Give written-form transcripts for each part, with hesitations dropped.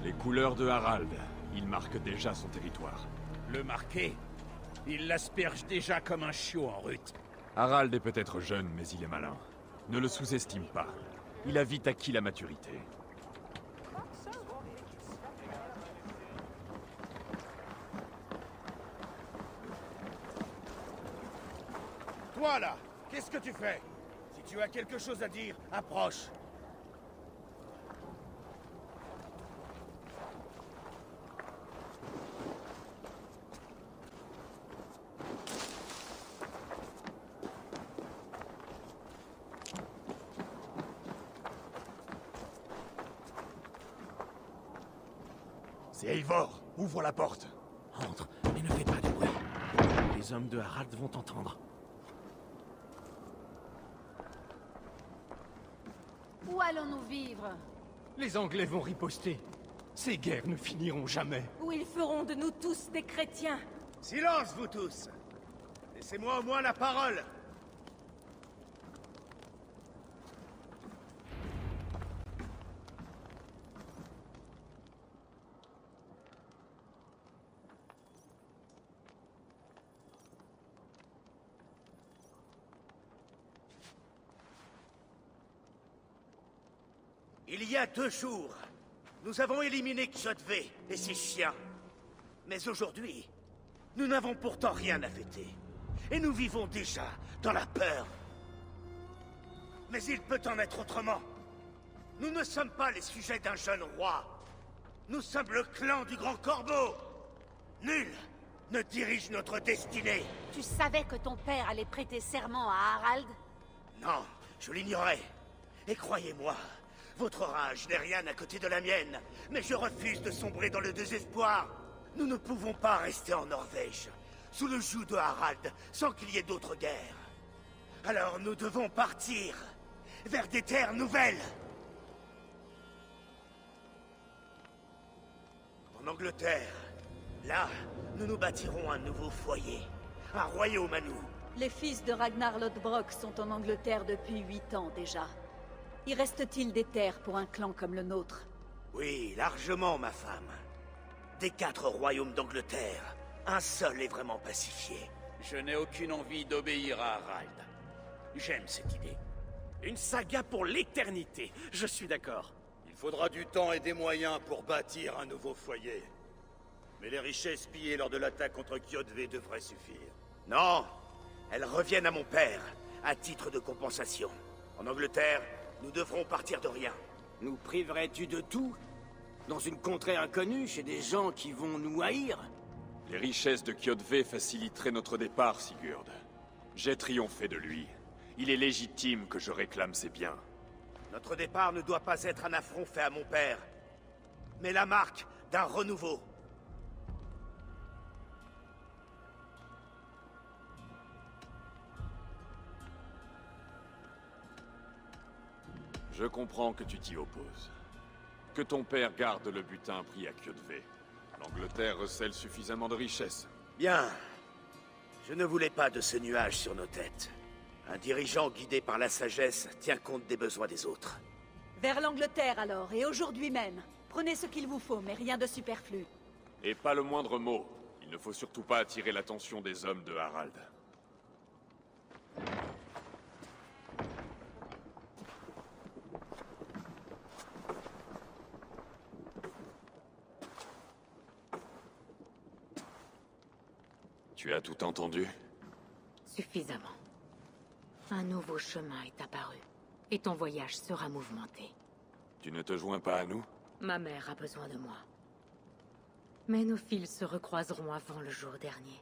Les couleurs de Harald. Il marque déjà son territoire. Le marquer? Il l'asperge déjà comme un chiot en rut. Harald est peut-être jeune, mais il est malin. Ne le sous-estime pas. Il a vite acquis la maturité. Toi là, qu'est-ce que tu fais? Si tu as quelque chose à dire, approche. C'est Eivor. Ouvre la porte. Entre, mais ne fais pas de bruit. Les hommes de Harald vont t'entendre. Où allons-nous vivre? Les Anglais vont riposter. Ces guerres ne finiront jamais. Où ils feront de nous tous des chrétiens? Silence, vous tous! Laissez-moi au moins la parole! Il y a 2 jours, nous avons éliminé Kjotve et ses chiens. Mais aujourd'hui, nous n'avons pourtant rien à fêter. Et nous vivons déjà dans la peur. Mais il peut en être autrement. Nous ne sommes pas les sujets d'un jeune roi. Nous sommes le clan du Grand Corbeau. Nul ne dirige notre destinée. Tu savais que ton père allait prêter serment à Harald? Non, je l'ignorais. Et croyez-moi, votre rage n'est rien à côté de la mienne. Mais je refuse de sombrer dans le désespoir. Nous ne pouvons pas rester en Norvège, sous le joug de Harald, sans qu'il y ait d'autres guerres. Alors nous devons partir, vers des terres nouvelles. En Angleterre, là, nous nous bâtirons un nouveau foyer, un royaume à nous. Les fils de Ragnar Lodbrok sont en Angleterre depuis 8 ans déjà. Y reste-t-il des terres pour un clan comme le nôtre? Oui, largement, ma femme. Des 4 royaumes d'Angleterre, un seul est vraiment pacifié. Je n'ai aucune envie d'obéir à Harald. J'aime cette idée. Une saga pour l'éternité, je suis d'accord. Il faudra du temps et des moyens pour bâtir un nouveau foyer. Mais les richesses pillées lors de l'attaque contre Kjotve devraient suffire. Non, elles reviennent à mon père, à titre de compensation. En Angleterre, nous devrons partir de rien. Nous priverais-tu de tout? Dans une contrée inconnue, chez des gens qui vont nous haïr? Les richesses de Kjotve faciliteraient notre départ, Sigurd. J'ai triomphé de lui. Il est légitime que je réclame ses biens. Notre départ ne doit pas être un affront fait à mon père, mais la marque d'un renouveau. Je comprends que tu t'y opposes. Que ton père garde le butin pris à Kjotve. L'Angleterre recèle suffisamment de richesses. Bien. Je ne voulais pas de ce nuage sur nos têtes. Un dirigeant guidé par la sagesse tient compte des besoins des autres. Vers l'Angleterre alors, et aujourd'hui même. Prenez ce qu'il vous faut, mais rien de superflu. Et pas le moindre mot. Il ne faut surtout pas attirer l'attention des hommes de Harald. Tu as tout entendu? Suffisamment. Un nouveau chemin est apparu, et ton voyage sera mouvementé. Tu ne te joins pas à nous? Ma mère a besoin de moi. Mais nos fils se recroiseront avant le jour dernier.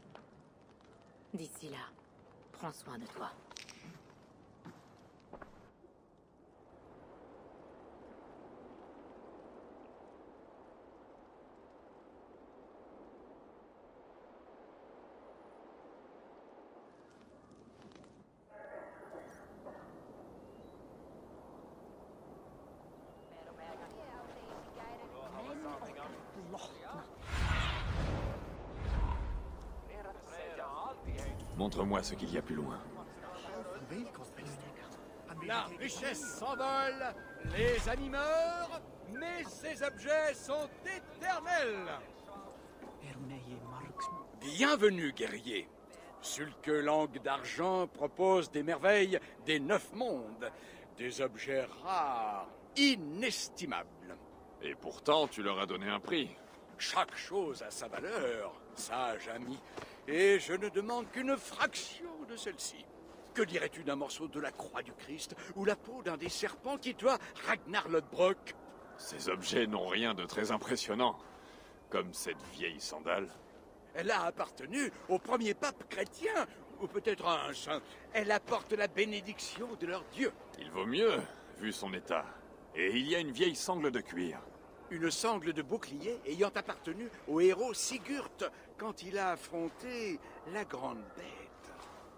D'ici là, prends soin de toi. Montre-moi ce qu'il y a plus loin. La richesse s'envole, les animeurs Mais ces objets sont éternels. Bienvenue, guerrier. Sulke Langue d'Argent propose des merveilles des 9 mondes. Des objets rares, inestimables. Et pourtant, tu leur as donné un prix. Chaque chose a sa valeur, sage ami. Et je ne demande qu'une fraction de celle-ci. Que dirais-tu d'un morceau de la croix du Christ ou la peau d'un des serpents qui tua Ragnar Lodbrok? Ces objets n'ont rien de très impressionnant. Comme cette vieille sandale. Elle a appartenu au premier pape chrétien, ou peut-être à un saint. Elle apporte la bénédiction de leur Dieu. Il vaut mieux, vu son état. Et il y a une vieille sangle de cuir. Une sangle de bouclier ayant appartenu au héros Sigurd quand il a affronté la grande bête.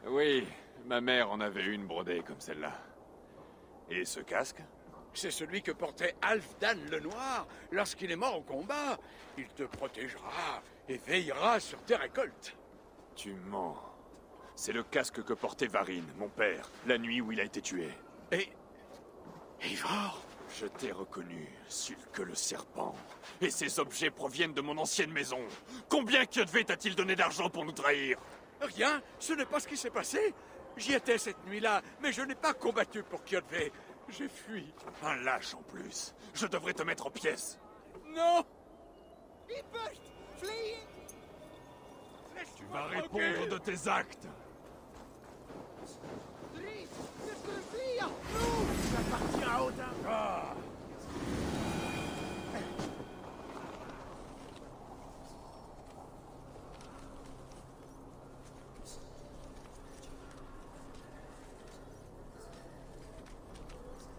Oui, ma mère en avait une brodée comme celle-là. Et ce casque? C'est celui que portait Halfdan le Noir lorsqu'il est mort au combat. Il te protégera et veillera sur tes récoltes. Tu mens. C'est le casque que portait Varin, mon père, la nuit où il a été tué. Et... Eivor? Je t'ai reconnu, Sulke le serpent. Et ces objets proviennent de mon ancienne maison. Combien Kjotve t'a-t-il donné d'argent pour nous trahir? Rien, ce n'est pas ce qui s'est passé. J'y étais cette nuit-là, mais je n'ai pas combattu pour Kjotve. J'ai fui. Un lâche en plus. Je devrais te mettre en pièces. Non! Tu vas répondre de tes actes.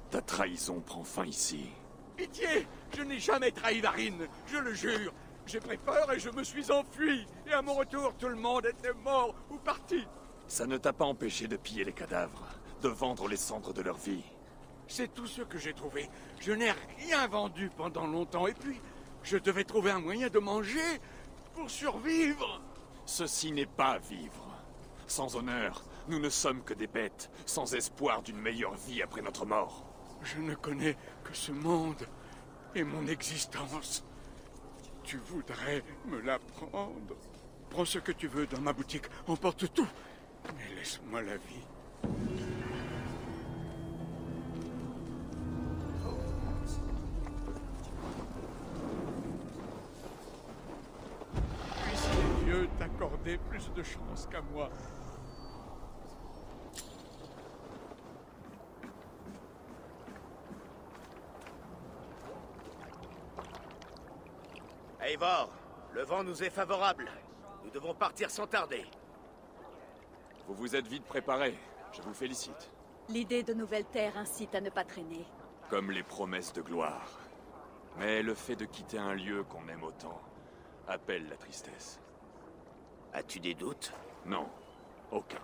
Ta trahison prend fin ici. Pitié! Je n'ai jamais trahi Varin, je le jure. J'ai pris peur et je me suis enfui. Et à mon retour, tout le monde était mort ou parti. Ça ne t'a pas empêché de piller les cadavres, de vendre les cendres de leur vie. C'est tout ce que j'ai trouvé. Je n'ai rien vendu pendant longtemps. Et puis, je devais trouver un moyen de manger pour survivre. Ceci n'est pas vivre. Sans honneur, nous ne sommes que des bêtes, sans espoir d'une meilleure vie après notre mort. Je ne connais que ce monde et mon existence. Tu voudrais me l'apprendre? Prends ce que tu veux dans ma boutique, emporte tout. Mais laisse-moi la vie. Puissent les dieux t'accorder plus de chance qu'à moi. Eivor, le vent nous est favorable. Nous devons partir sans tarder. Vous vous êtes vite préparés. Je vous félicite. L'idée de nouvelles terres incite à ne pas traîner. Comme les promesses de gloire. Mais le fait de quitter un lieu qu'on aime autant appelle la tristesse. As-tu des doutes? Non, aucun.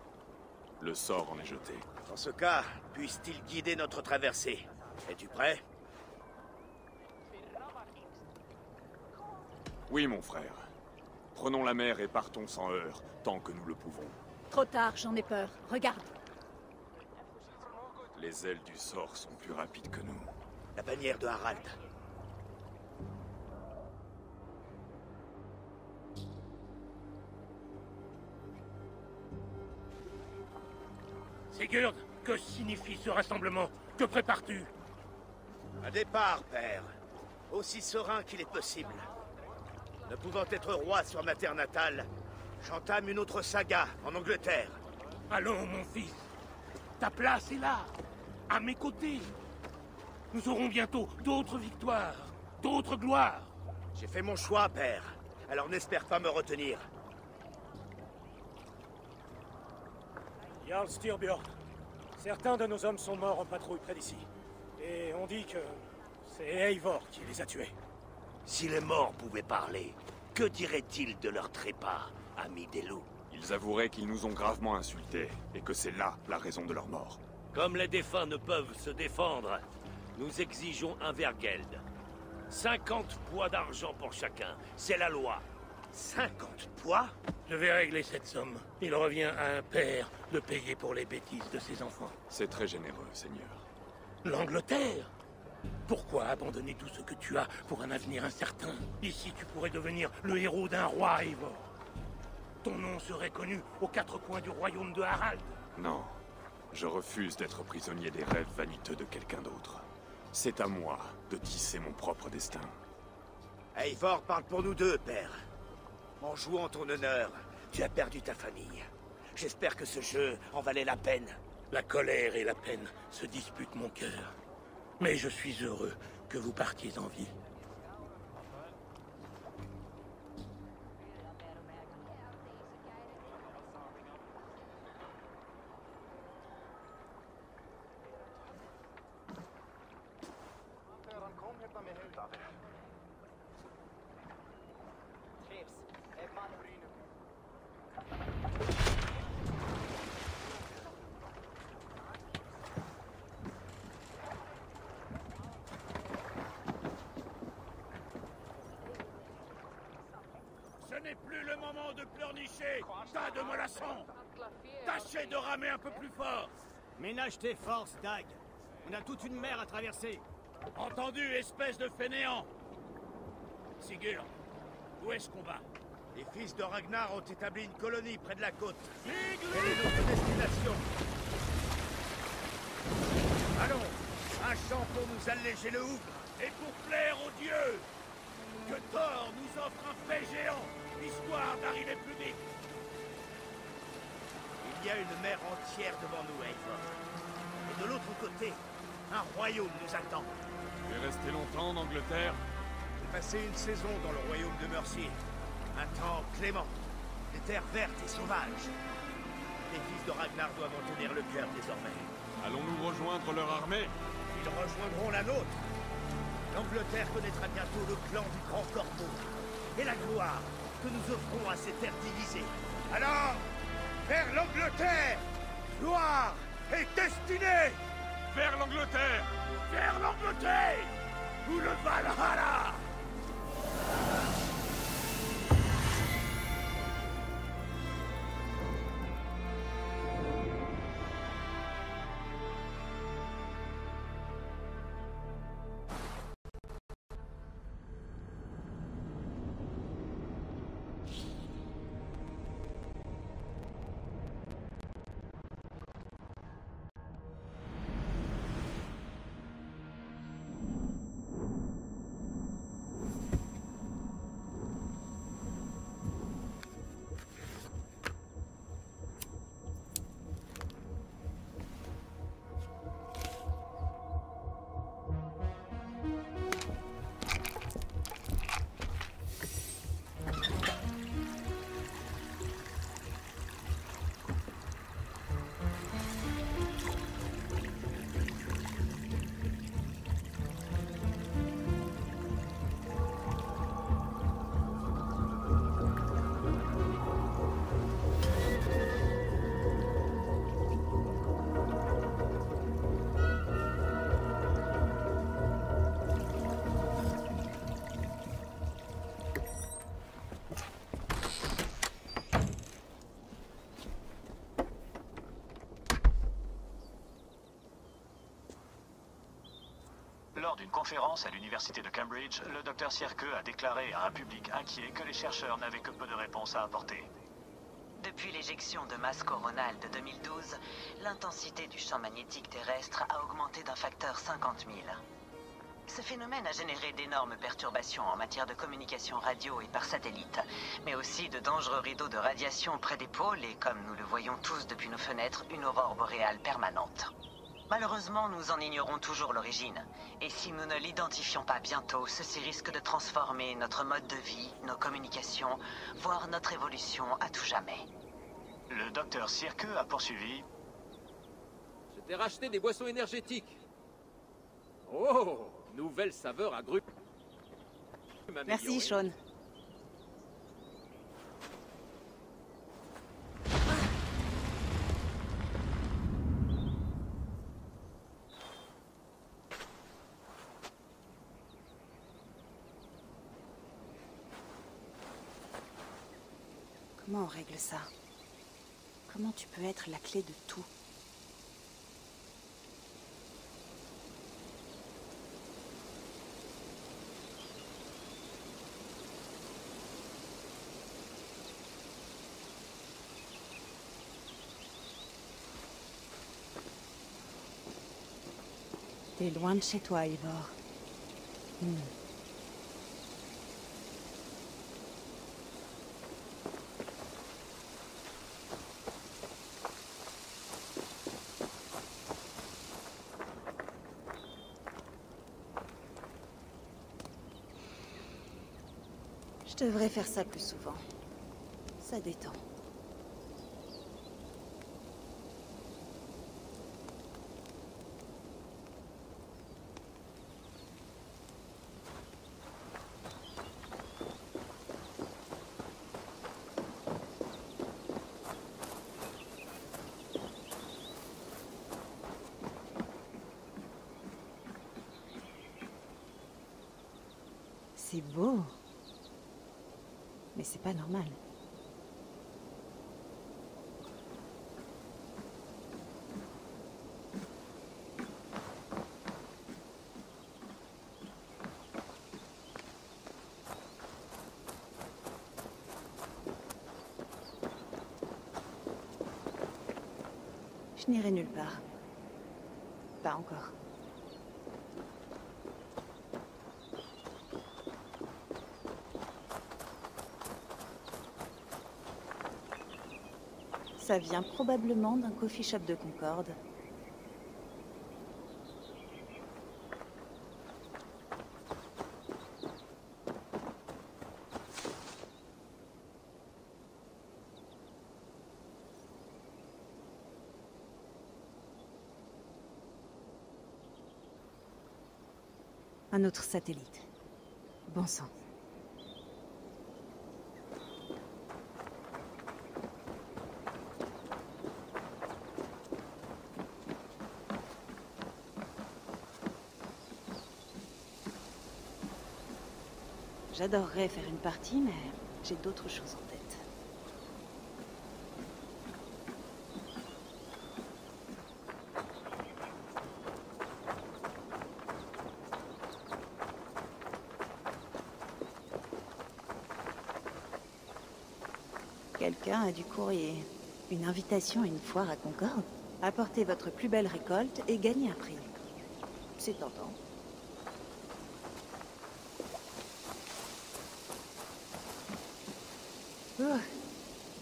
Le sort en est jeté. Dans ce cas, puisse-t-il guider notre traversée? Es-tu prêt? Oui, mon frère. Prenons la mer et partons sans heurts, tant que nous le pouvons. Trop tard, j'en ai peur. Regarde. Les ailes du sort sont plus rapides que nous. La bannière de Harald. Sigurd, que signifie ce rassemblement? Que prépares-tu? Un départ, père. Aussi serein qu'il est possible. Ne pouvant être roi sur ma terre natale, j'entame une autre saga en Angleterre. Allons, mon fils. Ta place est là, à mes côtés. Nous aurons bientôt d'autres victoires, d'autres gloires. J'ai fait mon choix, père. Alors n'espère pas me retenir. Jarl Styrbjörn, certains de nos hommes sont morts en patrouille près d'ici. Et on dit que c'est Eivor qui les a tués. Si les morts pouvaient parler, que diraient-ils de leur trépas, amis des loups? Ils avoueraient qu'ils nous ont gravement insultés, et que c'est là la raison de leur mort. Comme les défunts ne peuvent se défendre, nous exigeons un vergeld. 50 poids d'argent pour chacun, c'est la loi. 50 poids? Je vais régler cette somme. Il revient à un père de payer pour les bêtises de ses enfants. C'est très généreux, Seigneur. L'Angleterre? Pourquoi abandonner tout ce que tu as pour un avenir incertain? Ici, tu pourrais devenir le héros d'un roi, Eivor. Ton nom serait connu aux quatre coins du royaume de Harald. Non. Je refuse d'être prisonnier des rêves vaniteux de quelqu'un d'autre. C'est à moi de tisser mon propre destin. Eivor parle pour nous deux, père. En jouant ton honneur, tu as perdu ta famille. J'espère que ce jeu en valait la peine. La colère et la peine se disputent mon cœur. Mais je suis heureux que vous partiez en vie. Ce n'est plus le moment de pleurnicher, tas de mollassons. Tâchez de ramer un peu plus fort. Ménage tes forces, Dag. On a toute une mer à traverser. Entendu, espèce de fainéant. Sigurd, où est-ce qu'on va? Les fils de Ragnar ont établi une colonie près de la côte. Quelle est notre destination? Allons, un chant pour nous alléger le hougre. Et pour plaire aux dieux, que Thor nous offre un fait géant, histoire d'arriver plus vite. Il y a une mer entière devant nous, Eivor. Et de l'autre côté, un royaume nous attend. Tu es resté longtemps en Angleterre? J'ai passé une saison dans le royaume de Mercie. Un temps clément. Des terres vertes et sauvages. Les fils de Ragnar doivent en tenir le cœur désormais. Allons-nous rejoindre leur armée? Ils rejoindront la nôtre. L'Angleterre connaîtra bientôt le clan du Grand Corbeau. Et la gloire que nous offrons à ces terres divisées. Alors, vers l'Angleterre! Gloire et destinée! Vers l'Angleterre! Vers l'Angleterre! Ou le Valhalla! Lors d'une conférence à l'université de Cambridge, le docteur Sierke a déclaré à un public inquiet que les chercheurs n'avaient que peu de réponses à apporter. Depuis l'éjection de masse coronale de 2012, l'intensité du champ magnétique terrestre a augmenté d'un facteur 50 000. Ce phénomène a généré d'énormes perturbations en matière de communication radio et par satellite, mais aussi de dangereux rideaux de radiation près des pôles et, comme nous le voyons tous depuis nos fenêtres, une aurore boréale permanente. Malheureusement, nous en ignorons toujours l'origine. Et si nous ne l'identifions pas bientôt, ceci risque de transformer notre mode de vie, nos communications, voire notre évolution à tout jamais. Le docteur Sierke a poursuivi. Je t'ai racheté des boissons énergétiques. Oh, nouvelle saveur à grue. Merci, Sean. Comment on règle ça? Comment tu peux être la clé de tout? T'es loin de chez toi, Ivor. Je devrais faire ça plus souvent. Ça détend. C'est beau. Mais c'est pas normal. Je n'irai nulle part. Pas encore. Ça vient probablement d'un coffee shop de Concorde. Un autre satellite. Bon sang. J'adorerais faire une partie, mais j'ai d'autres choses en tête. Quelqu'un a du courrier. Une invitation à une foire à Concorde. Apportez votre plus belle récolte et gagnez un prix. C'est tentant.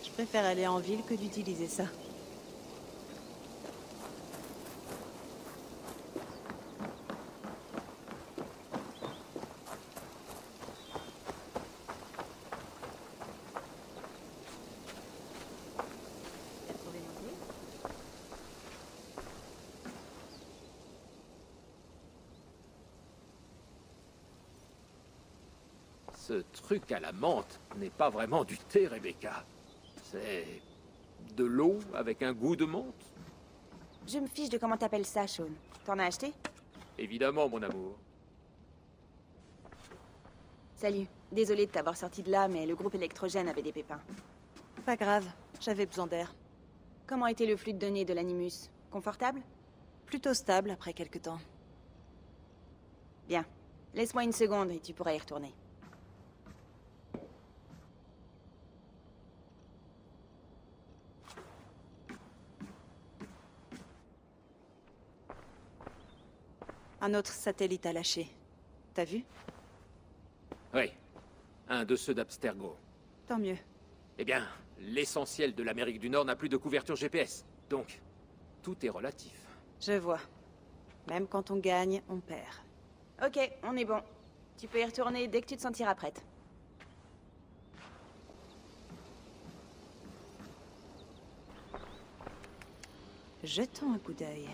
Je préfère aller en ville que d'utiliser ça. Ce truc à la menthe n'est pas vraiment du thé, Rebecca. C'est de l'eau avec un goût de menthe. Je me fiche de comment t'appelles ça, Sean. T'en as acheté? Évidemment, mon amour. Salut. Désolée de t'avoir sorti de là, mais le groupe électrogène avait des pépins. Pas grave, j'avais besoin d'air. Comment était le flux de données de l'Animus? Confortable? Plutôt stable après quelque temps. Bien. Laisse-moi une seconde et tu pourras y retourner. Un autre satellite à lâcher. T'as vu? Oui. Un de ceux d'Abstergo. Tant mieux. Eh bien, l'essentiel de l'Amérique du Nord n'a plus de couverture GPS. Donc, tout est relatif. Je vois. Même quand on gagne, on perd. Ok, on est bon. Tu peux y retourner dès que tu te sentiras prête. Jetons un coup d'œil.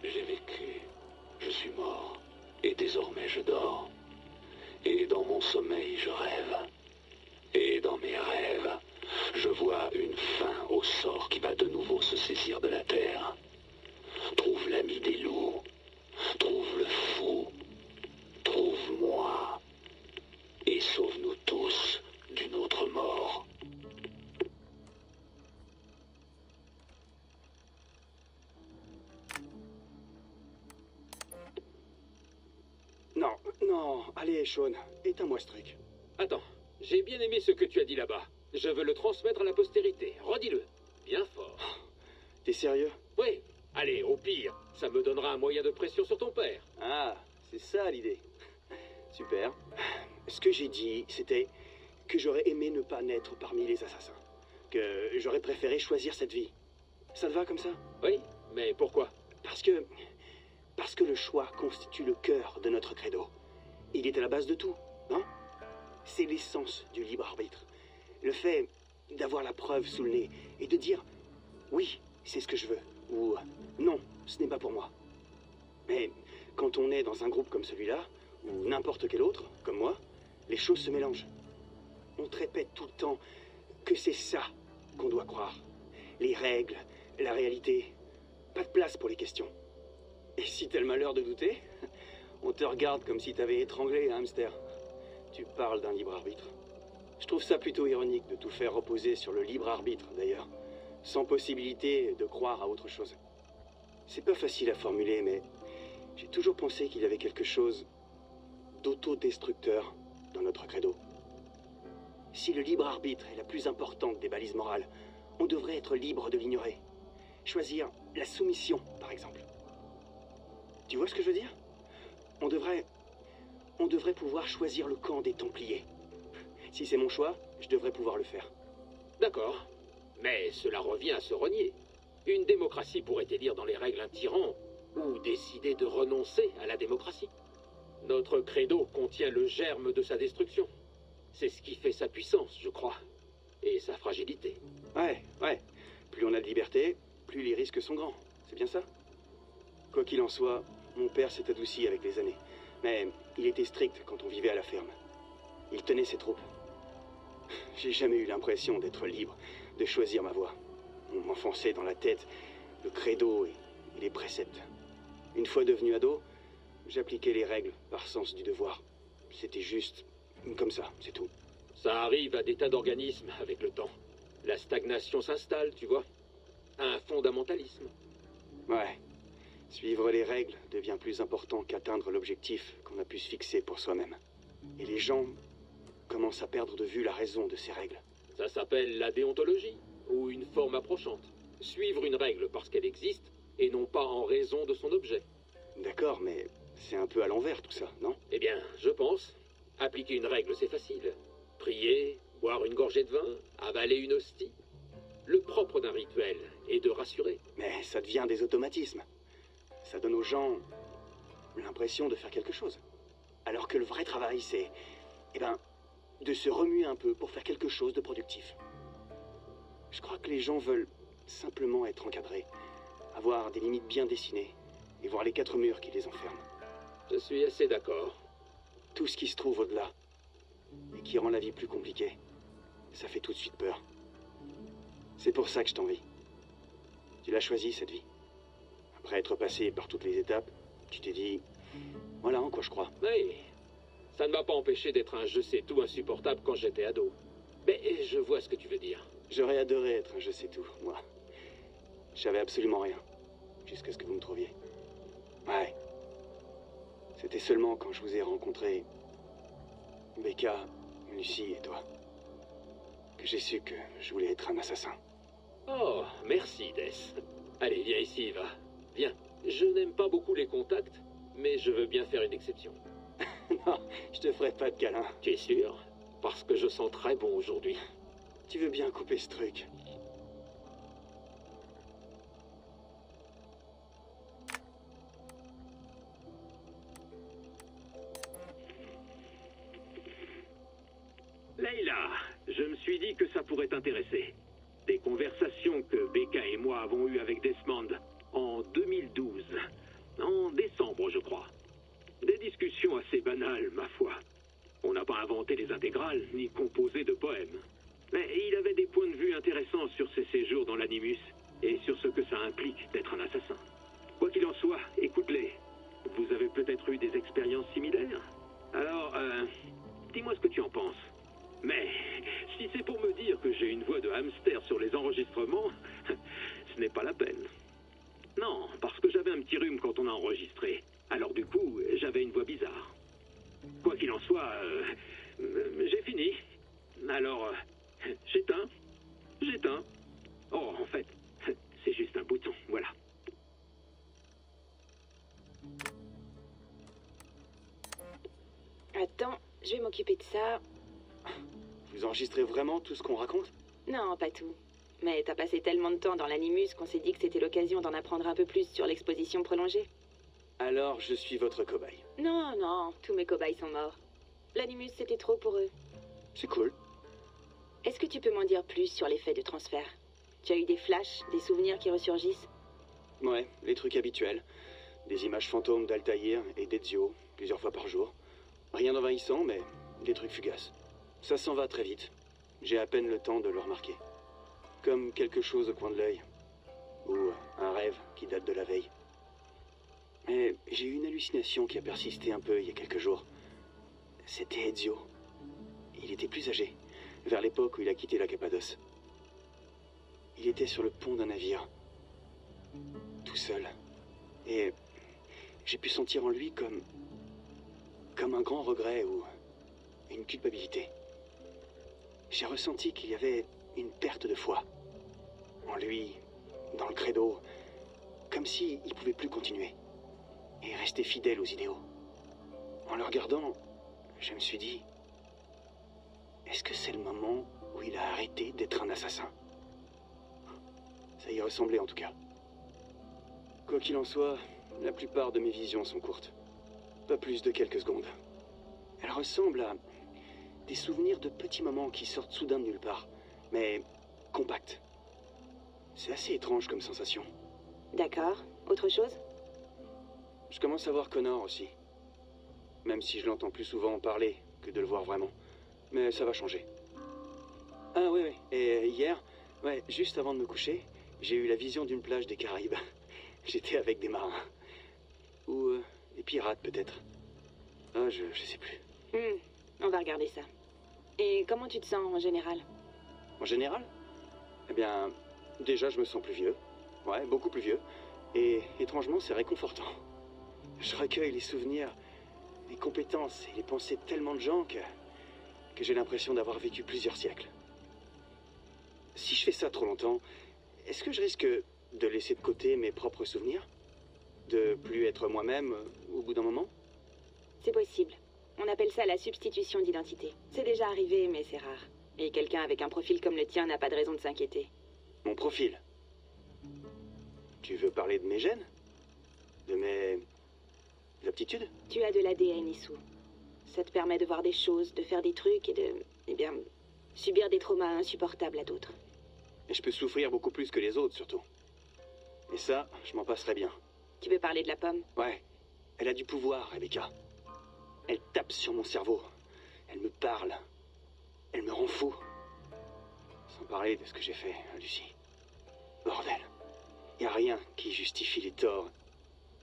J'ai vécu, je suis mort, et désormais je dors. Et dans mon sommeil je rêve. Et dans mes rêves, je vois une fin au sort qui va de nouveau se saisir de la terre. Trouve l'ami des loups, trouve le fou, trouve moi, et sauve-nous tous d'une autre mort. Non, non, allez, Sean, éteins-moi ce truc. Attends, j'ai bien aimé ce que tu as dit là-bas. Je veux le transmettre à la postérité. Redis-le. Bien fort. T'es sérieux? Oui. Allez, au pire, ça me donnera un moyen de pression sur ton père. Ah, c'est ça l'idée. Super. Ce que j'ai dit, c'était que j'aurais aimé ne pas naître parmi les assassins. Que j'aurais préféré choisir cette vie. Ça te va comme ça? Oui, mais pourquoi? Parce que le choix constitue le cœur de notre credo. Il est à la base de tout, non? C'est l'essence du libre arbitre. Le fait d'avoir la preuve sous le nez et de dire « oui, c'est ce que je veux » ou « non, ce n'est pas pour moi ». Mais quand on est dans un groupe comme celui-là, ou n'importe quel autre, comme moi, les choses se mélangent. On te répète tout le temps que c'est ça qu'on doit croire. Les règles, la réalité, pas de place pour les questions. Et si t'as le malheur de douter, on te regarde comme si t'avais étranglé un hamster. Tu parles d'un libre arbitre. Je trouve ça plutôt ironique de tout faire reposer sur le libre arbitre, d'ailleurs, sans possibilité de croire à autre chose. C'est pas facile à formuler, mais j'ai toujours pensé qu'il y avait quelque chose d'autodestructeur dans notre credo. Si le libre arbitre est la plus importante des balises morales, on devrait être libre de l'ignorer. Choisir la soumission, par exemple. Tu vois ce que je veux dire? On devrait pouvoir choisir le camp des Templiers. Si c'est mon choix, je devrais pouvoir le faire. D'accord. Mais cela revient à se renier. Une démocratie pourrait élire dans les règles un tyran, ou décider de renoncer à la démocratie. Notre credo contient le germe de sa destruction. C'est ce qui fait sa puissance, je crois. Et sa fragilité. Ouais. Plus on a de liberté, plus les risques sont grands. C'est bien ça? Quoi qu'il en soit, mon père s'est adouci avec les années. Mais il était strict quand on vivait à la ferme. Il tenait ses troupes. J'ai jamais eu l'impression d'être libre, de choisir ma voie. On m'enfonçait dans la tête le credo et les préceptes. Une fois devenu ado, j'appliquais les règles par sens du devoir. C'était juste comme ça, c'est tout. Ça arrive à des tas d'organismes avec le temps. La stagnation s'installe, tu vois. Un fondamentalisme. Ouais. Suivre les règles devient plus important qu'atteindre l'objectif qu'on a pu se fixer pour soi-même. Et les gens commencent à perdre de vue la raison de ces règles. Ça s'appelle la déontologie, ou une forme approchante. Suivre une règle parce qu'elle existe, et non pas en raison de son objet. D'accord, mais c'est un peu à l'envers tout ça, non? Eh bien, je pense. Appliquer une règle, c'est facile. Prier, boire une gorgée de vin, avaler une hostie. Le propre d'un rituel est de rassurer. Mais ça devient des automatismes. Ça donne aux gens l'impression de faire quelque chose. Alors que le vrai travail, c'est, de se remuer un peu pour faire quelque chose de productif. Je crois que les gens veulent simplement être encadrés, avoir des limites bien dessinées, et voir les 4 murs qui les enferment. Je suis assez d'accord. Tout ce qui se trouve au-delà, et qui rend la vie plus compliquée, ça fait tout de suite peur. C'est pour ça que je t'envie. Tu l'as choisi, cette vie. Après être passé par toutes les étapes, tu t'es dit... Voilà en quoi je crois. Oui, ça ne m'a pas empêché d'être un je sais tout insupportable quand j'étais ado. Mais je vois ce que tu veux dire. J'aurais adoré être un je sais tout, moi. Je savais absolument rien, jusqu'à ce que vous me trouviez. Ouais. C'était seulement quand je vous ai rencontrés, Becca, Lucie et toi, que j'ai su que je voulais être un assassin. Oh, merci, Death. Allez, viens ici, va. Viens. Je n'aime pas beaucoup les contacts, mais je veux bien faire une exception. Non, je te ferai pas de câlin. Tu es sûr? Parce que je sens très bon aujourd'hui. Tu veux bien couper ce truc? Layla, je me suis dit que ça pourrait t'intéresser. Des conversations que Becca et moi avons eues avec Desmond en 2012. En décembre, je crois. Des discussions assez banales, ma foi. On n'a pas inventé les intégrales, ni composé de poèmes. Mais il avait des points de vue intéressants sur ses séjours dans l'Animus, et sur ce que ça implique d'être un assassin. Quoi qu'il en soit, écoute-les. Vous avez peut-être eu des expériences similaires. Alors, dis-moi ce que tu en penses. Mais, si c'est pour me dire que j'ai une voix de hamster sur les enregistrements, ce n'est pas la peine. Non, parce que j'avais un petit rhume quand on a enregistré. Alors du coup, j'avais une voix bizarre. Quoi qu'il en soit, j'ai fini. Alors, j'éteins. Oh, en fait, c'est juste un bouton, voilà. Attends, je vais m'occuper de ça. Vous enregistrez vraiment tout ce qu'on raconte? Non, pas tout. Mais t'as passé tellement de temps dans l'Animus qu'on s'est dit que c'était l'occasion d'en apprendre un peu plus sur l'exposition prolongée. Alors, je suis votre cobaye. Non, tous mes cobayes sont morts. L'Animus, c'était trop pour eux. C'est cool. Est-ce que tu peux m'en dire plus sur l'effet de transfert? Tu as eu des flashs, des souvenirs qui ressurgissent? Ouais, les trucs habituels. Des images fantômes d'Altaïr et d'Ezio, plusieurs fois par jour. Rien d'envahissant, mais des trucs fugaces. Ça s'en va très vite. J'ai à peine le temps de le remarquer. Comme quelque chose au coin de l'œil. Ou un rêve qui date de la veille. Mais j'ai eu une hallucination qui a persisté un peu il y a quelques jours. C'était Ezio. Il était plus âgé, vers l'époque où il a quitté la Cappadoce. Il était sur le pont d'un navire, tout seul. Et j'ai pu sentir en lui comme un grand regret ou une culpabilité. J'ai ressenti qu'il y avait une perte de foi. En lui, dans le credo, comme s'il ne pouvait plus continuer. Et rester fidèle aux idéaux. En le regardant, je me suis dit... Est-ce que c'est le moment où il a arrêté d'être un assassin? Ça y ressemblait en tout cas. Quoi qu'il en soit, la plupart de mes visions sont courtes. Pas plus de quelques secondes. Elles ressemblent à des souvenirs de petits moments qui sortent soudain de nulle part, mais compacts. C'est assez étrange comme sensation. D'accord. Autre chose? Je commence à voir Connor aussi. Même si je l'entends plus souvent en parler que de le voir vraiment. Mais ça va changer. Ah oui. Et hier, juste avant de me coucher, j'ai eu la vision d'une plage des Caraïbes. J'étais avec des marins. Ou des pirates peut-être. Ah, je sais plus. On va regarder ça. Et comment tu te sens en général? En général? Eh bien, déjà je me sens plus vieux. Ouais, beaucoup plus vieux. Et étrangement, c'est réconfortant. Je recueille les souvenirs, les compétences et les pensées de tellement de gens que j'ai l'impression d'avoir vécu plusieurs siècles. Si je fais ça trop longtemps, est-ce que je risque de laisser de côté mes propres souvenirs? De plus être moi-même au bout d'un moment? C'est possible. On appelle ça la substitution d'identité. C'est déjà arrivé, mais c'est rare. Et quelqu'un avec un profil comme le tien n'a pas de raison de s'inquiéter. Mon profil? Tu veux parler de mes gènes? De mes aptitudes? Tu as de l'ADN, Issou. Ça te permet de voir des choses, de faire des trucs et de... subir des traumas insupportables à d'autres. Et je peux souffrir beaucoup plus que les autres, surtout. Et ça, je m'en passerais bien. Tu veux parler de la pomme? Ouais. Elle a du pouvoir, Rebecca. Elle tape sur mon cerveau. Elle me parle. Elle me rend fou. Sans parler de ce que j'ai fait, Lucie. Bordel. Y a rien qui justifie les torts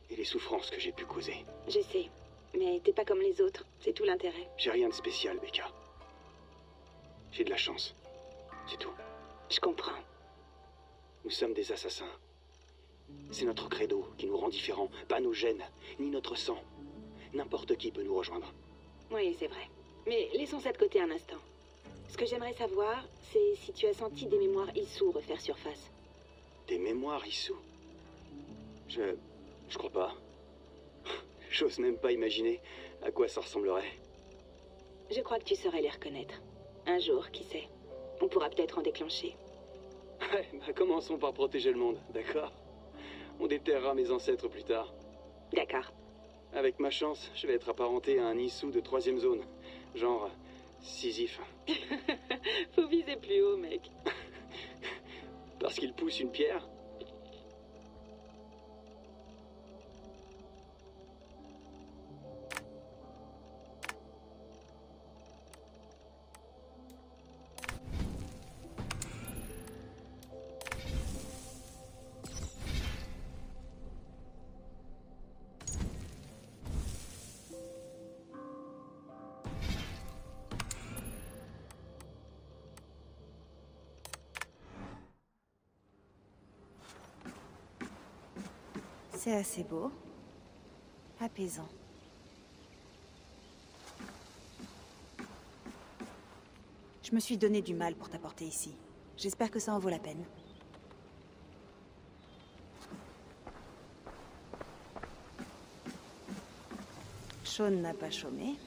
et les souffrances que j'ai pu causer. Je sais. Mais t'es pas comme les autres. C'est tout l'intérêt. J'ai rien de spécial, Becca. J'ai de la chance. C'est tout. Je comprends. Nous sommes des assassins. C'est notre credo qui nous rend différents, pas nos gènes, ni notre sang. N'importe qui peut nous rejoindre. Oui, c'est vrai. Mais laissons ça de côté un instant. Ce que j'aimerais savoir, c'est si tu as senti des mémoires Issou refaire surface. Des mémoires Issou? Je crois pas. J'ose même pas imaginer à quoi ça ressemblerait. Je crois que tu saurais les reconnaître. Un jour, qui sait. On pourra peut-être en déclencher. Ouais, bah commençons par protéger le monde, d'accord? On déterrera mes ancêtres plus tard. D'accord. Avec ma chance, je vais être apparenté à un Issou de 3e zone. Genre Sisyphe. Faut viser plus haut, mec. Parce qu'il pousse une pierre? C'est assez beau. Apaisant. Je me suis donné du mal pour t'apporter ici. J'espère que ça en vaut la peine. Sean n'a pas chômé.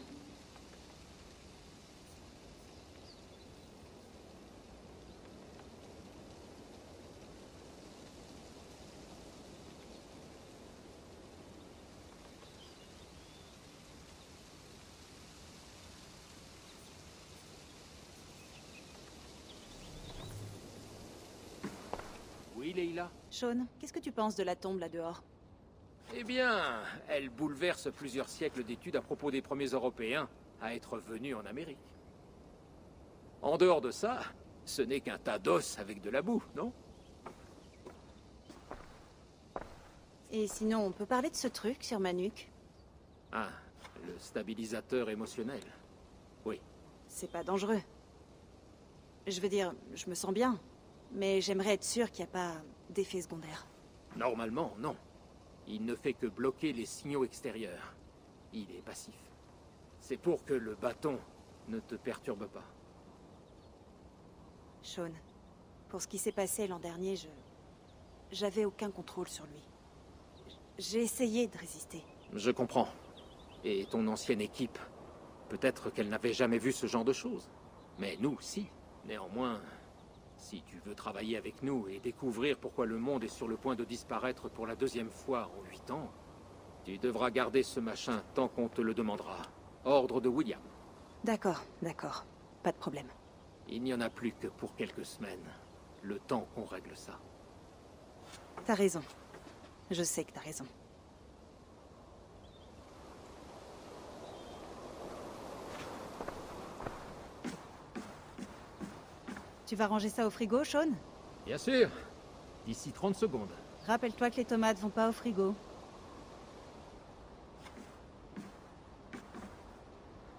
Oui, Leila? Sean, qu'est-ce que tu penses de la tombe là dehors? Eh bien, elle bouleverse plusieurs siècles d'études à propos des premiers Européens à être venus en Amérique. En dehors de ça, ce n'est qu'un tas d'os avec de la boue, non? Et sinon, on peut parler de ce truc sur ma nuque? Ah, le stabilisateur émotionnel. Oui. C'est pas dangereux. Je veux dire, je me sens bien. Mais j'aimerais être sûr qu'il n'y a pas d'effet secondaire. Normalement, non. Il ne fait que bloquer les signaux extérieurs. Il est passif. C'est pour que le bâton ne te perturbe pas. Sean, pour ce qui s'est passé l'an dernier, j'avais aucun contrôle sur lui. J'ai essayé de résister. Je comprends. Et ton ancienne équipe, peut-être qu'elle n'avait jamais vu ce genre de choses. Mais nous, si. Néanmoins, si tu veux travailler avec nous et découvrir pourquoi le monde est sur le point de disparaître pour la 2e fois en 8 ans, tu devras garder ce machin tant qu'on te le demandera. Ordre de William. D'accord, d'accord. Pas de problème. Il n'y en a plus que pour quelques semaines. Le temps qu'on règle ça. T'as raison. Je sais que t'as raison. Tu vas ranger ça au frigo, Sean? Bien sûr. D'ici 30 secondes. Rappelle-toi que les tomates vont pas au frigo.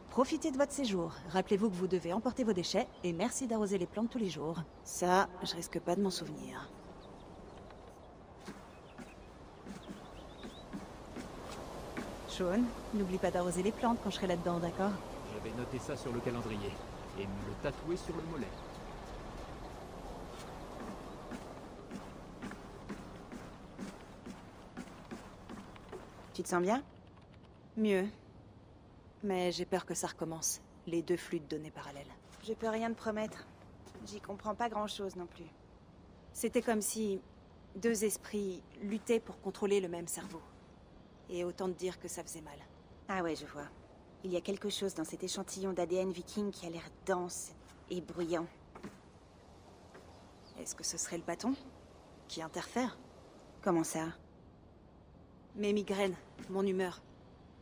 Profitez de votre séjour. Rappelez-vous que vous devez emporter vos déchets et merci d'arroser les plantes tous les jours. Ça, je risque pas de m'en souvenir. Sean, n'oublie pas d'arroser les plantes quand je serai là-dedans, d'accord? Je vais noter ça sur le calendrier et me le tatouer sur le mollet. Tu te sens bien? Mieux. Mais j'ai peur que ça recommence. Les 2 flux de données parallèles. Je peux rien te promettre. J'y comprends pas grand-chose non plus. C'était comme si 2 esprits luttaient pour contrôler le même cerveau. Et autant te dire que ça faisait mal. Ah ouais, je vois. Il y a quelque chose dans cet échantillon d'ADN viking qui a l'air dense et bruyant. Est-ce que ce serait le bâton qui interfère? Comment ça? Mes migraines, mon humeur.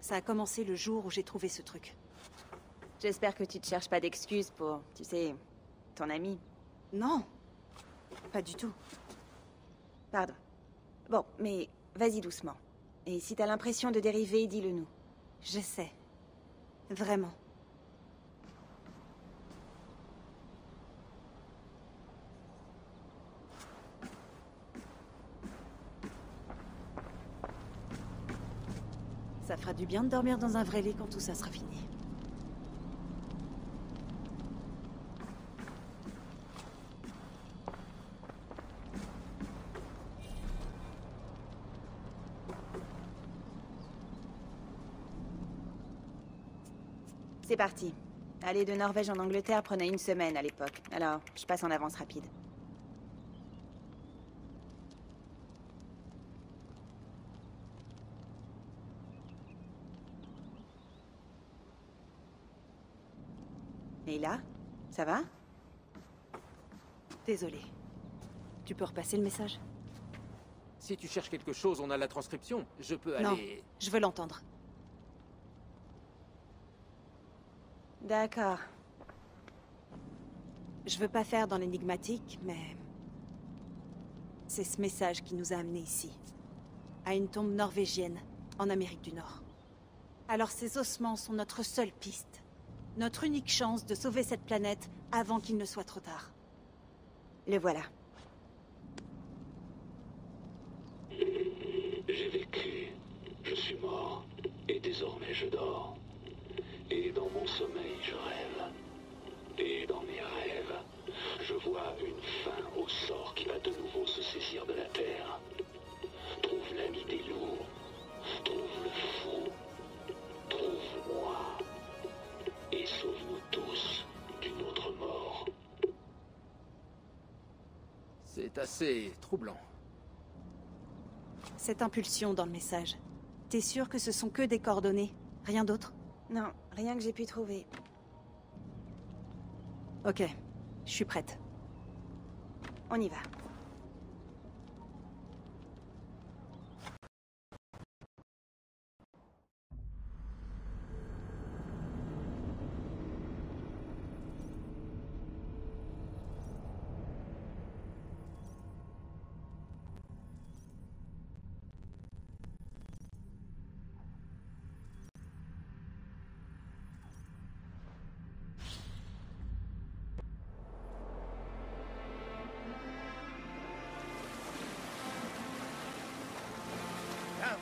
Ça a commencé le jour où j'ai trouvé ce truc. J'espère que tu te cherches pas d'excuses pour, tu sais, ton ami. Non, pas du tout. Pardon. Bon, mais vas-y doucement. Et si t'as l'impression de dériver, dis-le nous. J'essaie. Vraiment. Ça fera du bien de dormir dans un vrai lit quand tout ça sera fini. C'est parti. Aller de Norvège en Angleterre prenait 1 semaine à l'époque. Alors, je passe en avance rapide. Et là, ça va? Désolée. Tu peux repasser le message? Si tu cherches quelque chose, on a la transcription. Je peux aller... Non, je veux l'entendre. D'accord. Je veux pas faire dans l'énigmatique, mais... c'est ce message qui nous a amenés ici. À une tombe norvégienne, en Amérique du Nord. Alors ces ossements sont notre seule piste. Notre unique chance de sauver cette planète avant qu'il ne soit trop tard. Le voilà. J'ai vécu, je suis mort, et désormais je dors. Et dans mon sommeil, je rêve. Et dans mes rêves, je vois une fin au sort qui va de nouveau se saisir de la Terre. Trouve l'ami des loups, trouve le fou, trouve-moi. Et sauve-nous tous d'une autre mort. C'est assez troublant. Cette impulsion dans le message, t'es sûr que ce sont que des coordonnées? Rien d'autre? Non, rien que j'ai pu trouver. Ok, je suis prête. On y va.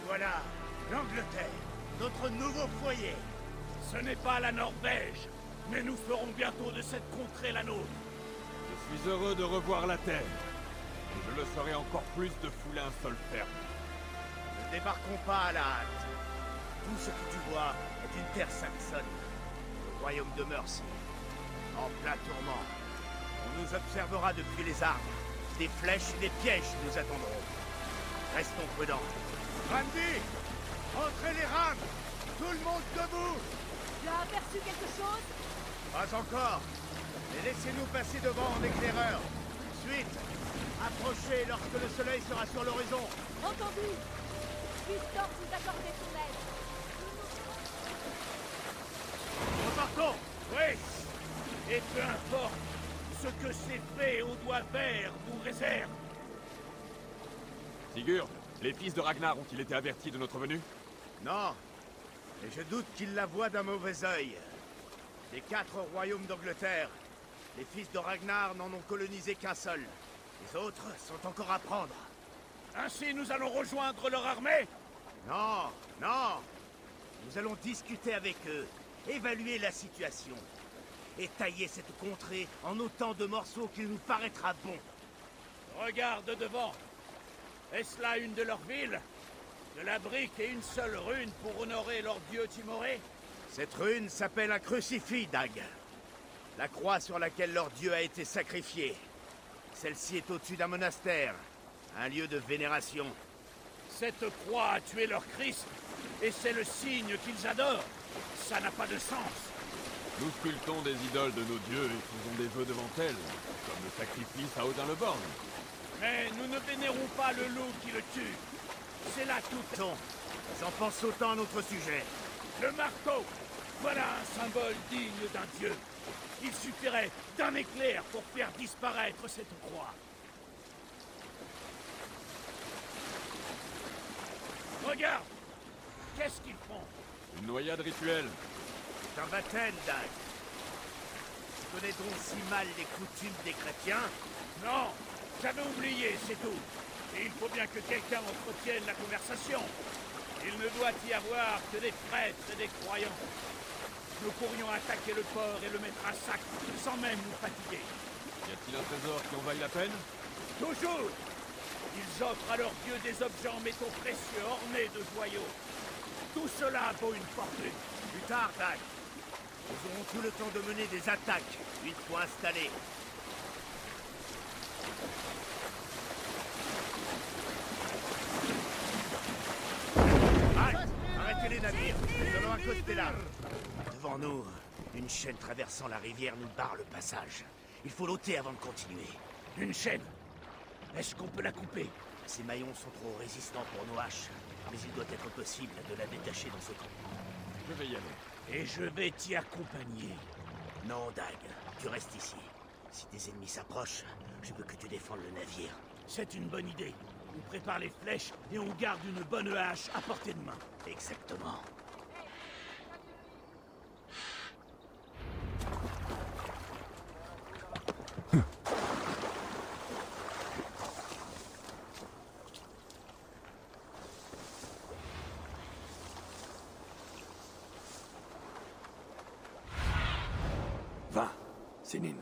Voilà, l'Angleterre, notre nouveau foyer. Ce n'est pas la Norvège, mais nous ferons bientôt de cette contrée la nôtre. Je suis heureux de revoir la Terre. Et je le serai encore plus de fouler un sol ferme. Ne débarquons pas à la hâte. Tout ce que tu vois est une terre saxonne. Le royaume de Mercy. En plein tourment. On nous observera depuis les arbres. Des flèches et des pièges nous attendront. Restons prudents. Randy! Entrez les rames! Tout le monde debout! Tu as aperçu quelque chose? Pas encore. Mais laissez-nous passer devant en éclaireur. Ensuite, approchez lorsque le soleil sera sur l'horizon. Entendu. Victor vous accorder son aide. Repartons! Oui! Et peu importe ce que ces fées aux doigts verts nous réservent. Sigurd, les fils de Ragnar ont-ils été avertis de notre venue? Non. Et je doute qu'ils la voient d'un mauvais œil. Des 4 royaumes d'Angleterre, les fils de Ragnar n'en ont colonisé qu'un seul. Les autres sont encore à prendre. Ainsi nous allons rejoindre leur armée? Non, non. Nous allons discuter avec eux, évaluer la situation, et tailler cette contrée en autant de morceaux qu'il nous paraîtra bon. Regarde devant. Est-ce là une de leurs villes? De la brique et une seule rune pour honorer leur dieu timoré? Cette rune s'appelle un crucifix, Dag. La croix sur laquelle leur dieu a été sacrifié. Celle-ci est au-dessus d'un monastère, un lieu de vénération. Cette croix a tué leur Christ, et c'est le signe qu'ils adorent. Ça n'a pas de sens. Nous sculptons des idoles de nos dieux et faisons des vœux devant elles, comme le sacrifice à Odin-le-Born. Mais nous ne vénérons pas le loup qui le tue. C'est là tout. J'en pense autant à notre sujet. Le marteau. Voilà un symbole digne d'un dieu. Il suffirait d'un éclair pour faire disparaître cette croix. Regarde! Qu'est-ce qu'ils font? Une noyade rituelle. C'est un baptême, Dag. Tu connais donc si mal les coutumes des chrétiens? Non! J'avais oublié, c'est tout. Et il faut bien que quelqu'un entretienne la conversation. Il ne doit y avoir que des prêtres et des croyants. Nous pourrions attaquer le port et le mettre à sac, sans même nous fatiguer. Y a-t-il un trésor qui en vaille la peine? Toujours! Ils offrent à leurs dieux des objets en métaux précieux ornés de joyaux. Tout cela vaut une fortune. Plus tard, Dag. Nous aurons tout le temps de mener des attaques, une fois installés. Arrêtez les navires. Nous allons accoster là. Devant nous, une chaîne traversant la rivière nous barre le passage. Il faut l'ôter avant de continuer. Une chaîne? Est-ce qu'on peut la couper? Ces maillons sont trop résistants pour nos haches, mais il doit être possible de la détacher dans ce camp. Je vais y aller. Et je vais t'y accompagner. Non, Dag, tu restes ici. Si tes ennemis s'approchent, je veux que tu défendes le navire. C'est une bonne idée. On prépare les flèches et on garde une bonne hache à portée de main. Exactement. Va, Sénine.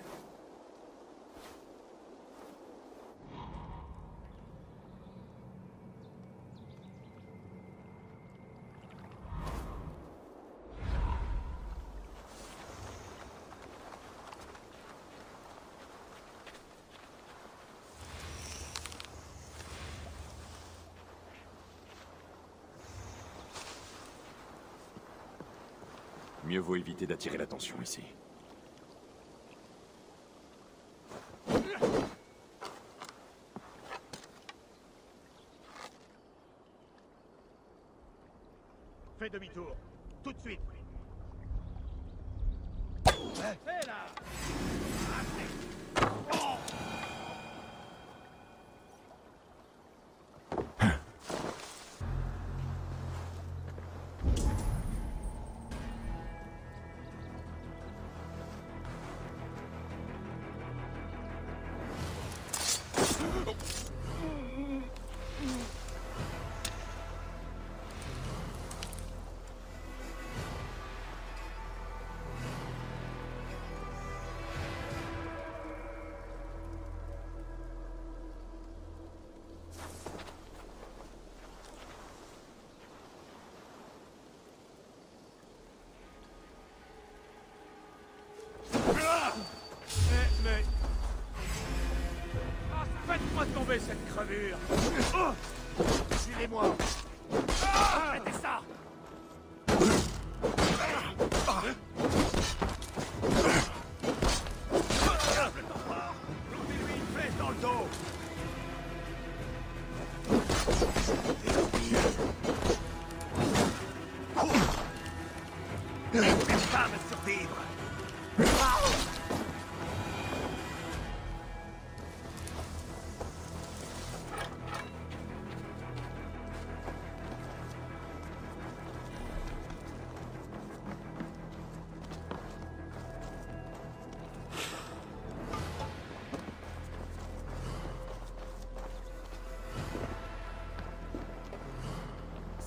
Mieux vaut éviter d'attirer l'attention ici. Fais demi-tour. Tout de suite. Fais là! Mais... Ah, faites-moi tomber cette crevure. Oh, suivez-moi. Arrêtez ça. Plantez-lui une flèche dans le dos. Ne pouvez pas me survivre.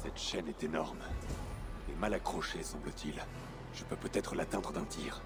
Cette chaîne est énorme. Et mal accrochée, semble-t-il. Je peux peut-être l'atteindre d'un tir.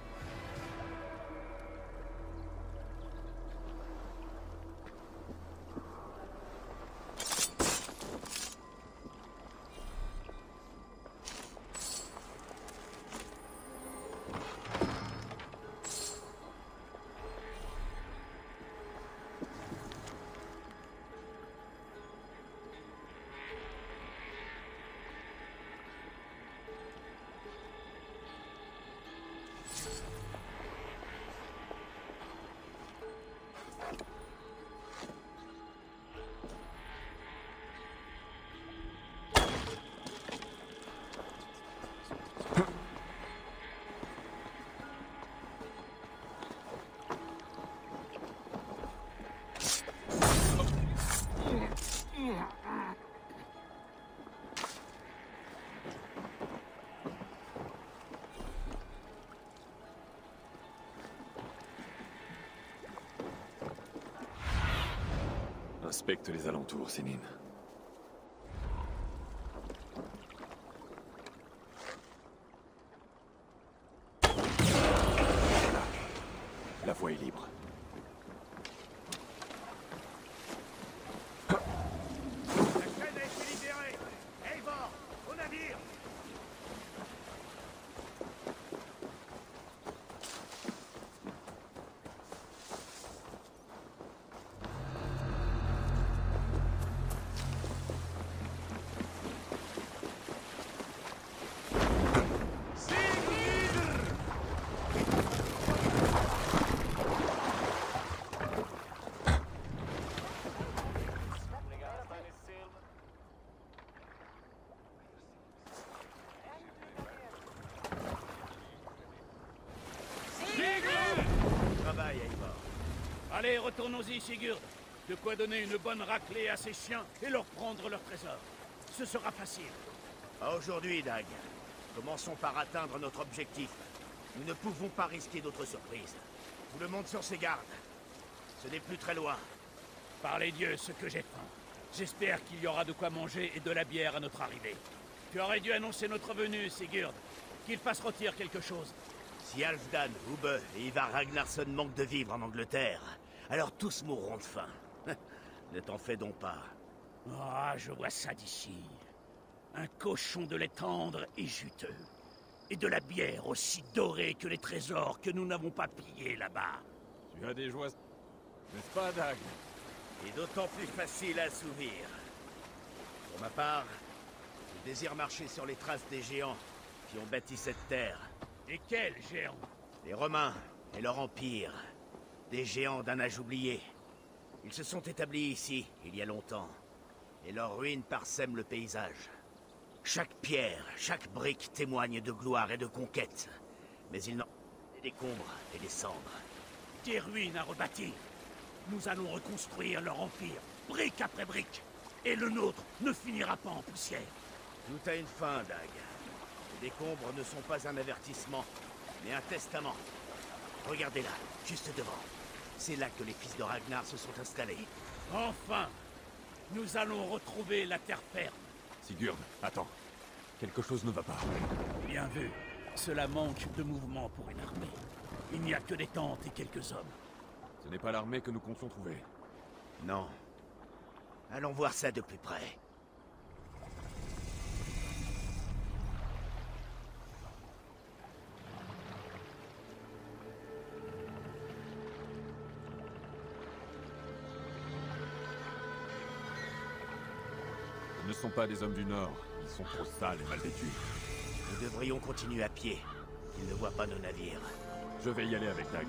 Inspecte les alentours, Sénine. Voilà. La voie est libre. La chaîne a été libérée. Eivor, au navire. Travail, Eivor. Allez, retournons-y, Sigurd. De quoi donner une bonne raclée à ces chiens et leur prendre leur trésor. Ce sera facile. Pas aujourd'hui, Dag. Commençons par atteindre notre objectif. Nous ne pouvons pas risquer d'autres surprises. Tout le monde sur ses gardes. Ce n'est plus très loin. Par les dieux, ce que j'ai faim. J'espère qu'il y aura de quoi manger et de la bière à notre arrivée. Tu aurais dû annoncer notre venue, Sigurd. Qu'il fasse rôtir quelque chose. Si Halfdan, Ubbe et Ivar Ragnarsson manquent de vivre en Angleterre, alors tous mourront de faim. Ne t'en fais donc pas. Ah, je vois ça d'ici. Un cochon de lait tendre et juteux. Et de la bière aussi dorée que les trésors que nous n'avons pas pillés là-bas. Tu as des joies... N'est-ce pas, Dag? Et d'autant plus facile à assouvir. Pour ma part, je désire marcher sur les traces des géants qui ont bâti cette terre. Et quels géants? Les Romains et leur empire. Des géants d'un âge oublié. Ils se sont établis ici, il y a longtemps. Et leurs ruines parsèment le paysage. Chaque pierre, chaque brique témoigne de gloire et de conquête. Mais ils n'ont que des décombres et des cendres. Des ruines à rebâtir. Nous allons reconstruire leur empire, brique après brique. Et le nôtre ne finira pas en poussière. Tout a une fin, Dag. Les décombres ne sont pas un avertissement, mais un testament. Regardez là, juste devant. C'est là que les fils de Ragnar se sont installés. Enfin! Nous allons retrouver la terre ferme. Sigurd, attends. Quelque chose ne va pas. Bien vu. Cela manque de mouvement pour une armée. Il n'y a que des tentes et quelques hommes. Ce n'est pas l'armée que nous comptions trouver. Non. Allons voir ça de plus près. Ce ne sont pas des hommes du Nord. Ils sont trop sales et mal vêtus. Nous devrions continuer à pied. Ils ne voient pas nos navires. Je vais y aller avec Dag.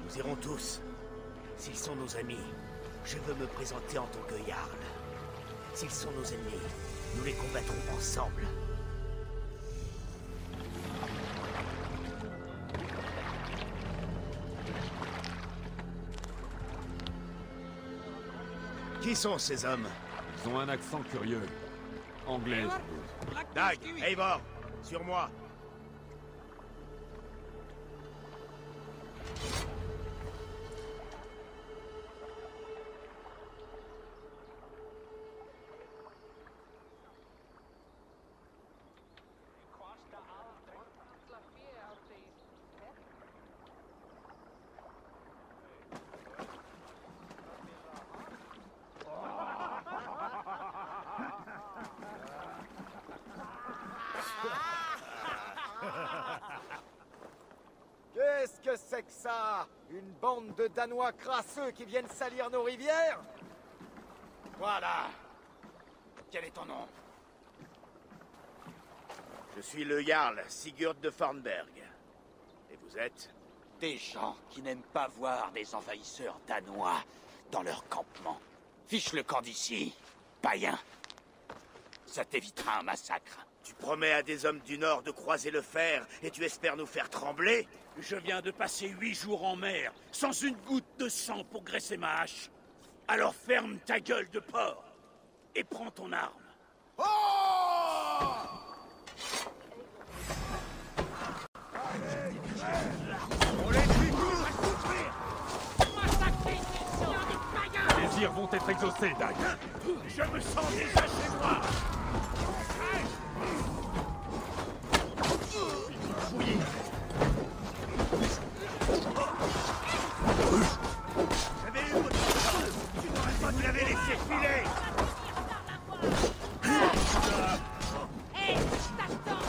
Nous irons tous. S'ils sont nos amis, je veux me présenter en tant que Jarl. S'ils sont nos ennemis, nous les combattrons ensemble. Qui sont ces hommes? Ils ont un accent curieux. Anglais, sans doute. Dag, Eivor, sur moi. Qu'est-ce que c'est que ça? Une bande de Danois crasseux qui viennent salir nos rivières? Voilà. Quel est ton nom? Je suis le Jarl Sigurd de Farnberg. Et vous êtes? Des gens qui n'aiment pas voir des envahisseurs danois dans leur campement. Fiche le camp d'ici, païen. Ça t'évitera un massacre. Tu promets à des hommes du Nord de croiser le fer et tu espères nous faire trembler? Je viens de passer 8 jours en mer, sans une goutte de sang pour graisser ma hache. Alors ferme ta gueule de porc et prends ton arme. Oh! On les tue tous! Massacrer ces chiens de païens! désirs vont être exaucés, Dag. Je me sens déjà chez moi. Fouillez. J'avais eu votre chance. Tu n'aurais pas dû l'avez laissé filer. Hé, t'attends.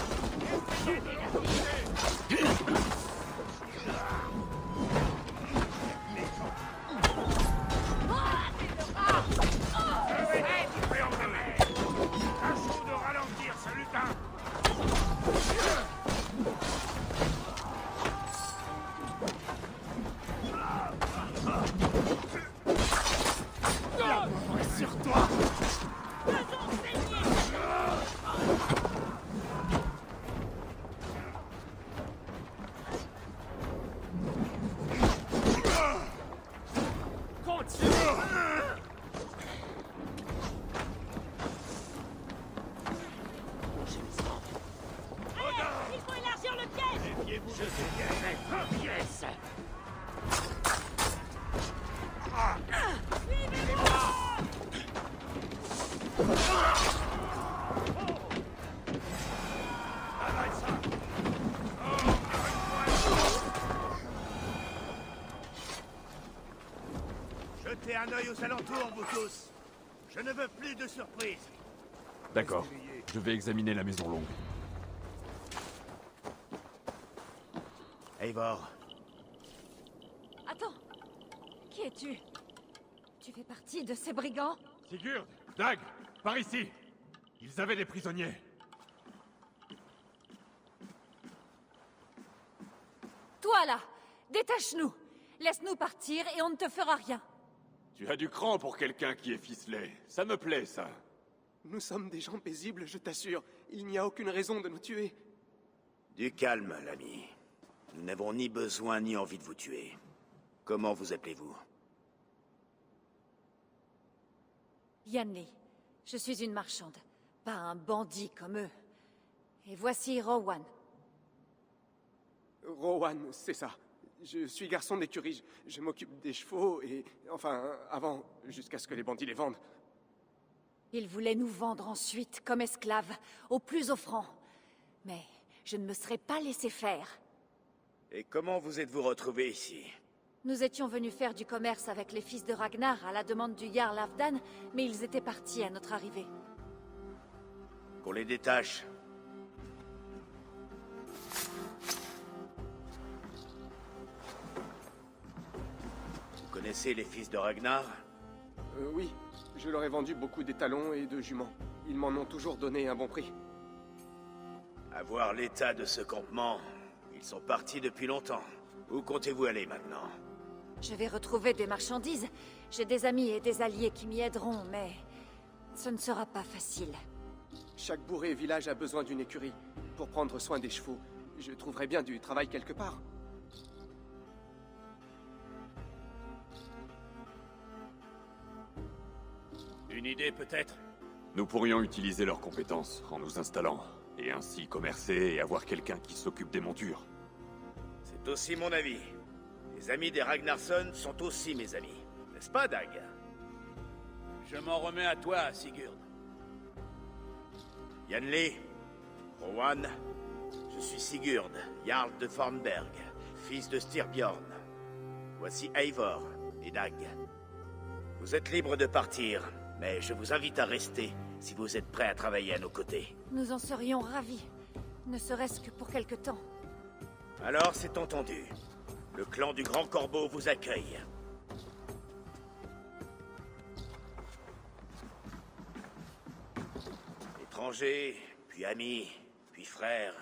Tâchons de ralentir ce lutin. Sur toi. Il faut élargir le piège. Méfiez-vous de ces pièces. Jetez un œil aux alentours, vous tous. Je ne veux plus de surprises. D'accord. Je vais examiner la maison longue. Eivor. Attends. Qui es-tu? Tu fais partie de ces brigands? Sigurd, Dag, par ici. Ils avaient des prisonniers. Toi là, détache-nous. Laisse-nous partir et on ne te fera rien. Tu as du cran pour quelqu'un qui est ficelé. Ça me plaît, ça. Nous sommes des gens paisibles, je t'assure. Il n'y a aucune raison de nous tuer. Du calme, l'ami. Nous n'avons ni besoin ni envie de vous tuer. Comment vous appelez-vous? Yanli, je suis une marchande, pas un bandit comme eux. Et voici Rowan. Rowan, c'est ça. Je suis garçon d'écurie. Je m'occupe des chevaux et... Enfin, avant, jusqu'à ce que les bandits les vendent. Ils voulaient nous vendre ensuite comme esclaves, au plus offrant. Mais je ne me serais pas laissé faire. Et comment vous êtes-vous retrouvés ici? Nous étions venus faire du commerce avec les fils de Ragnar à la demande du Jarl Halfdan, mais ils étaient partis à notre arrivée. Qu'on les détache. Vous connaissez les fils de Ragnar? Oui. Je leur ai vendu beaucoup d'étalons et de juments. Ils m'en ont toujours donné un bon prix. À voir l'état de ce campement, ils sont partis depuis longtemps. Où comptez-vous aller maintenant? Je vais retrouver des marchandises. J'ai des amis et des alliés qui m'y aideront, mais ce ne sera pas facile. Chaque bourg et village a besoin d'une écurie pour prendre soin des chevaux. Je trouverai bien du travail quelque part. Une idée peut-être? Nous pourrions utiliser leurs compétences en nous installant, et ainsi commercer et avoir quelqu'un qui s'occupe des montures. C'est aussi mon avis. Les amis des Ragnarsson sont aussi mes amis. N'est-ce pas, Dag? Je m'en remets à toi, Sigurd. Yanli, Rowan, je suis Sigurd, Jarl de Fornberg, fils de Styrbjorn. Voici Eivor et Dag. Vous êtes libres de partir, mais je vous invite à rester si vous êtes prêts à travailler à nos côtés. Nous en serions ravis, ne serait-ce que pour quelque temps. Alors c'est entendu. Le clan du Grand Corbeau vous accueille. Étrangers, puis amis, puis frères.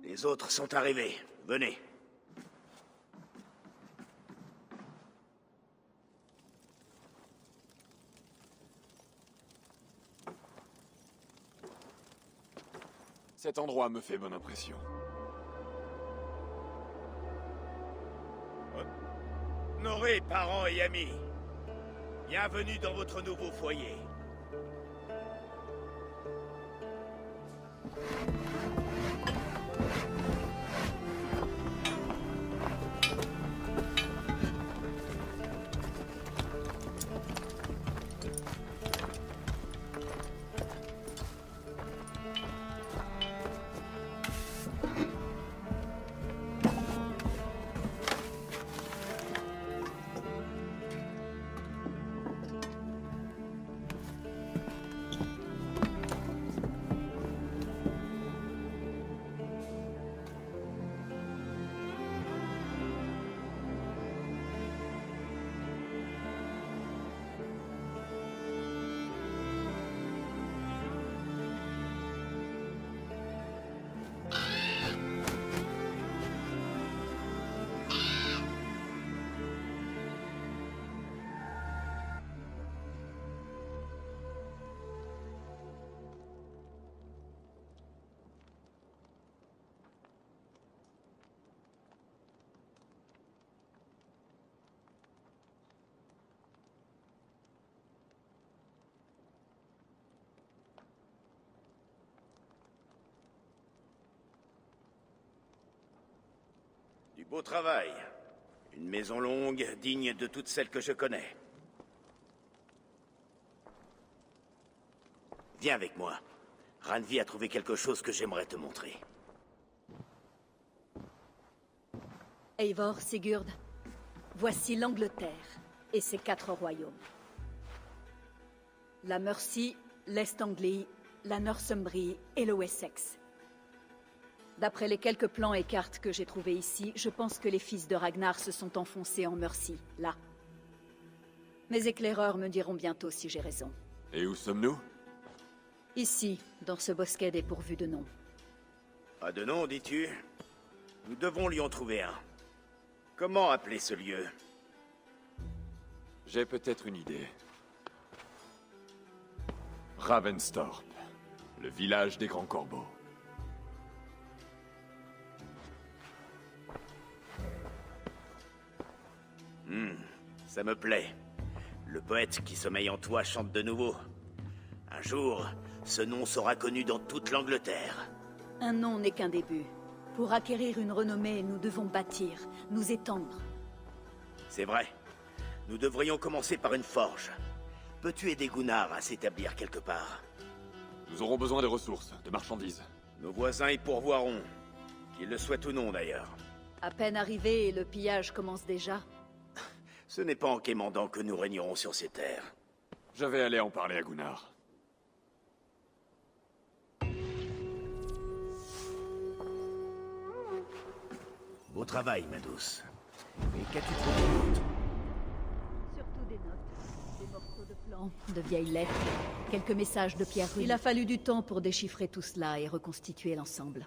Les autres sont arrivés. Venez. Cet endroit me fait bonne impression. Honorés parents et amis, bienvenue dans votre nouveau foyer. Beau travail. Une maison longue, digne de toutes celles que je connais. Viens avec moi. Randvi a trouvé quelque chose que j'aimerais te montrer. Eivor, Sigurd, voici l'Angleterre et ses 4 royaumes. La Mercie, l'Est Anglie, la Northumbrie et le Wessex. D'après les quelques plans et cartes que j'ai trouvés ici, je pense que les fils de Ragnar se sont enfoncés en Mercie, là. Mes éclaireurs me diront bientôt si j'ai raison. Et où sommes-nous? Ici, dans ce bosquet dépourvu de nom. Pas de nom, dis-tu? Nous devons lui en trouver un. Comment appeler ce lieu? J'ai peut-être une idée. Ravenstorp, le village des Grands Corbeaux. Ça me plaît. Le poète qui sommeille en toi chante de nouveau. Un jour, ce nom sera connu dans toute l'Angleterre. Un nom n'est qu'un début. Pour acquérir une renommée, nous devons bâtir, nous étendre. C'est vrai. Nous devrions commencer par une forge. Peux-tu aider Gunnar à s'établir quelque part? Nous aurons besoin de ressources, de marchandises. Nos voisins y pourvoiront. Qu'ils le souhaitent ou non, d'ailleurs. À peine arrivé et le pillage commence déjà. Ce n'est pas en quémandant que nous régnerons sur ces terres. Je vais aller en parler à Gunnar. Beau travail, ma douce. Et qu'as-tu trouvé d'autre? Surtout des notes, des morceaux de plans, de vieilles lettres, quelques messages de Pierre. Il a fallu du temps pour déchiffrer tout cela et reconstituer l'ensemble.